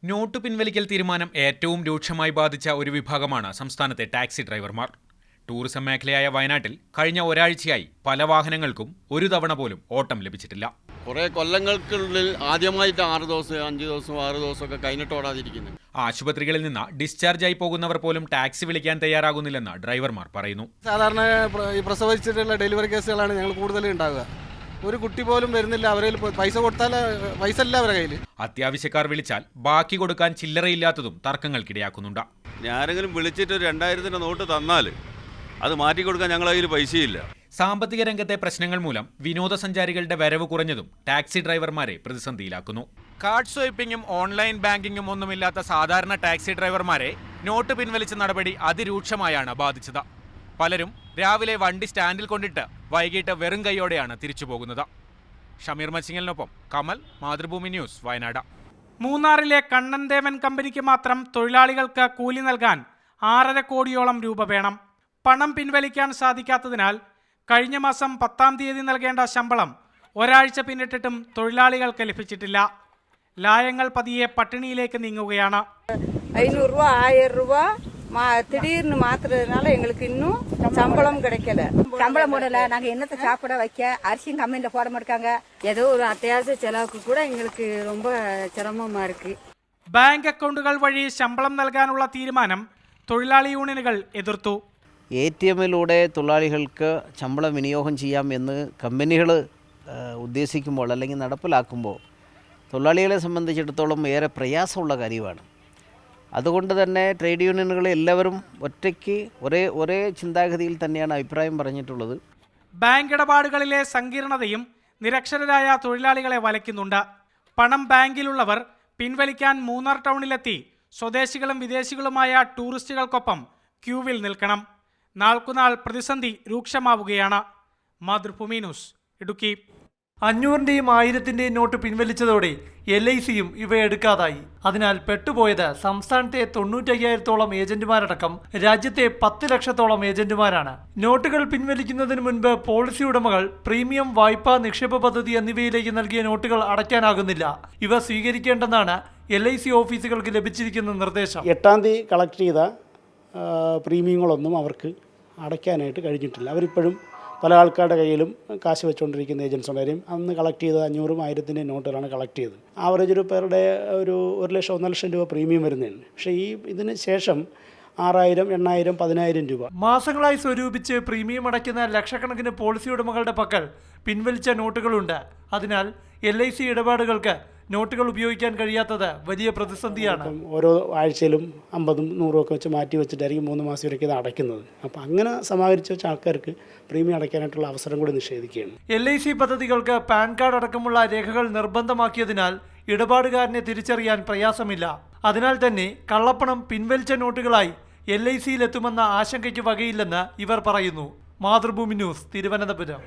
Not പിൻവലിക്കൽ തീരുമാനം ഏറ്റവും രൂക്ഷമായി ബാധിച്ച ഒരു വിഭാഗമാണ് സംസ്ഥാനത്തെ ടാക്സി ഡ്രൈവർമാർ. ടൂറിസം മേഖലയായ വയനാട്ടിൽ കഴിഞ്ഞ ഒരാഴ്ചയായി പല വാഹനങ്ങൾക്കും ഒരു തവണ പോലും ഓട്ടം ലഭിച്ചിട്ടില്ല. കുറേ കൊല്ലങ്ങൾക്കുള്ളിൽ ആദ്യമായിട്ട് 6 ദിവസം 5 ദിവസം 6 ദിവസമൊക്കെ കഴിഞ്ഞിട്ട് ഓടാതിരിക്കുന്നു. ആശുപത്രികളിൽ നിന്ന് ഡിസ്ചാർജായി പോകുന്നവർ പോലും ടാക്സി വിളിക്കാൻ തയ്യാറാകുന്നില്ലെന്ന് ഡ്രൈവർമാർ പറയുന്നു. സാധാരണ ഈ പ്രസവിച്ചിട്ടുള്ള ഡെലിവറി കേസുകളാണ് ഞങ്ങൾ കൂടുതൽ ഉണ്ടാവുക. ഒരു കുട്ടി പോലും വരുന്നില്ല. അവരിൽ പൈസ കൊടുത്താൽ പൈസ അല്ല അവരുടെ കയ്യിൽ. അത്യാവശ്യക്കാർ വിളിച്ചാൽ ബാക്കി കൊടുക്കാൻ ചില്ലറയില്ലാത്തതും തർക്കങ്ങൾക്കിടയാക്കുന്നുണ്ട്. ആരെങ്കിലും വിളിച്ചിട്ട് ഒരു 2000 നോട്ട് തന്നാൽ അത് മാറ്റി കൊടുക്കാൻ ഞങ്ങളുടെ കയ്യിൽ പൈസയില്ല. സാമ്പത്തിക രംഗത്തെ പ്രശ്നങ്ങൾ മൂലം വിനോദസഞ്ചാരികളുടെ വരവ് കുറഞ്ഞതും ടാക്സി ഡ്രൈവർമാരെ പ്രതിസന്ധിയിലാക്കുന്നു. കാർഡ് സ്വൈപ്പിംഗും ഓൺലൈൻ ബാങ്കിങ്ങും ഒന്നുമില്ലാത്ത സാധാരണ ടാക്സി ഡ്രൈവർമാരെ നോട്ട് പിൻവലിച്ച നടപടി അതിരൂക്ഷമായാണ് ബാധിച്ചത്. പലരും രാവിലെ വണ്ടി സ്റ്റാൻഡിൽ കൊണ്ടിട്ട് വൈകിട്ട് വെറും കൈയോടെയാണ് തിരിച്ചു പോകുന്നത്. ഷമീർ മച്ചിങ്ങലിനൊപ്പം കമൽ, മാതൃഭൂമി ന്യൂസ്, വയനാട്. മൂന്നാറിലെ കണ്ണൻദേവൻ കമ്പനിക്ക് മാത്രം തൊഴിലാളികൾക്ക് കൂലി നൽകാൻ 6.5 കോടിയോളം രൂപ വേണം. പണം പിൻവലിക്കാൻ സാധിക്കാത്തതിനാൽ കഴിഞ്ഞ മാസം 10-ാം തീയതി നൽകേണ്ട ശമ്പളം ഒരാഴ്ച പിന്നിട്ടിട്ടും തൊഴിലാളികൾക്ക് ലഭിച്ചിട്ടില്ല. ലായങ്ങൾ പതിയെ പട്ടിണിയിലേക്ക് നീങ്ങുകയാണ്. 500 രൂപ 1000 രൂപ திடீர்னு மாத்துறதுனால எங்களுக்கு இன்னும் சம்பளம் கிடைக்கல. சம்பளம் போடல, நாங்க என்னத்தை சாப்பிட வைக்க, அரிசியும் கம்பெனில போட மாட்டாங்க. ஏதோ ஒரு அத்தியாவசிய செலவுக்கு கூட எங்களுக்கு ரொம்ப சிரமமா இருக்கு. ബാങ്ക് അക്കൗണ്ടുകൾ വഴി ശമ്പളം നൽകാനുള്ള തീരുമാനം തൊഴിലാളി യൂണിയനുകൾ എതിർത്തു. ATMിലൂടെ തൊഴിലാളികൾക്ക് ശമ്പളം വിനിയോഗം ചെയ്യാമെന്ന് കമ്പനികൾ ഉദ്ദേശിക്കുമ്പോൾ അല്ലെങ്കിൽ നടപ്പിലാക്കുമ്പോൾ തൊഴിലാളികളെ സംബന്ധിച്ചിടത്തോളം ഏറെ പ്രയാസമുള്ള കാര്യമാണ്. അതുകൊണ്ട് തന്നെ ട്രേഡ് യൂണിയനുകളെ എല്ലാവരും ഒറ്റയ്ക്ക് ഒരേ ചിന്താഗതിയിൽ തന്നെയാണ് അഭിപ്രായം പറഞ്ഞിട്ടുള്ളത്. ബാങ്ക് ഇടപാടുകളിലെ സങ്കീർണതയും നിരക്ഷരരായ തൊഴിലാളികളെ വലയ്ക്കുന്നുണ്ട്. പണം ബാങ്കിലുള്ളവർ പിൻവലിക്കാൻ മൂന്നാർ ടൗണിലെത്തി സ്വദേശികളും വിദേശികളുമായ ടൂറിസ്റ്റുകൾക്കൊപ്പം ക്യൂവിൽ നിൽക്കണം. നാൾക്കുനാൾ പ്രതിസന്ധി രൂക്ഷമാവുകയാണ്. മാതൃഭൂമി ന്യൂസ്, ഇടുക്കി. 500-ന്റെയും 1000-ന്റെയും നോട്ട് പിൻവലിച്ചതോടെ LICയും ഇവ എടുക്കാതായി. അതിനാൽ പെട്ടുപോയത് സംസ്ഥാനത്തെ 95,000-ഓളം ഏജന്റുമാരടക്കം രാജ്യത്തെ 10 ലക്ഷത്തോളം ഏജന്റുമാരാണ്. നോട്ടുകൾ പിൻവലിക്കുന്നതിന് മുൻപ് പോളിസി ഉടമകൾ പ്രീമിയം വായ്പാ നിക്ഷേപ പദ്ധതി എന്നിവയിലേക്ക് നൽകിയ നോട്ടുകൾ അടയ്ക്കാനാകുന്നില്ല. ഇവ സ്വീകരിക്കേണ്ടെന്നാണ് LIC ഓഫീസുകൾക്ക് ലഭിച്ചിരിക്കുന്ന നിർദ്ദേശം. 8-ാം തീയതി കളക്ട് ചെയ്ത പ്രീമിയങ്ങളൊന്നും അവർക്ക് അടയ്ക്കാനായിട്ട് കഴിഞ്ഞിട്ടില്ല. അവരിപ്പോഴും പല ആൾക്കാരുടെ കയ്യിലും കാശ് വെച്ചുകൊണ്ടിരിക്കുന്ന ഏജൻസ് ഉണ്ടായിരിക്കും. അന്ന് കളക്ട് ചെയ്തത് 500-ഉം 1000-ന്റെയും നോട്ടുകളാണ് കളക്ട് ചെയ്തത്. ആവറേജ് ഒരു പേരുടെ ഒരു 1 ലക്ഷം 1.5 ലക്ഷം രൂപ പ്രീമിയം വരുന്നതാണ്. പക്ഷേ ഇതിന് ശേഷം 6000, 8000, 10000 രൂപ മാസങ്ങളായി സ്വരൂപിച്ച് പ്രീമിയം അടയ്ക്കുന്ന ലക്ഷക്കണക്കിന് പോളിസി ഉടമകളുടെ പക്കൽ പിൻവലിച്ച നോട്ടുകളുണ്ട്. അതിനാൽ LIC ഇടപാടുകൾക്ക് നോട്ടുകൾ ഉപയോഗിക്കാൻ കഴിയാത്തത് വലിയ പ്രതിസന്ധിയാണ്. ഓരോ ആഴ്ചയിലും 50-ഉം 100-ഉം ഒക്കെ വെച്ച് മാറ്റി വെച്ചിട്ടായിരിക്കും 3 മാസം വരെയൊക്കെ ഇത് അടയ്ക്കുന്നത്. അപ്പോൾ അങ്ങനെ സമാഹരിച്ച് വെച്ച ആൾക്കാർക്ക് പ്രീമിയം അടയ്ക്കാനായിട്ടുള്ള അവസരം കൂടി നിഷേധിക്കുകയാണ്. LIC പദ്ധതികൾക്ക് പാൻ കാർഡ് അടക്കമുള്ള രേഖകൾ നിർബന്ധമാക്കിയതിനാൽ ഇടപാടുകാരനെ തിരിച്ചറിയാൻ പ്രയാസമില്ല. അതിനാൽ തന്നെ കള്ളപ്പണം പിൻവലിച്ച നോട്ടുകളായി LICയിലെത്തുമെന്ന ആശങ്കയ്ക്ക് വകയില്ലെന്ന് ഇവർ പറയുന്നു. മാതൃഭൂമി ന്യൂസ്, തിരുവനന്തപുരം.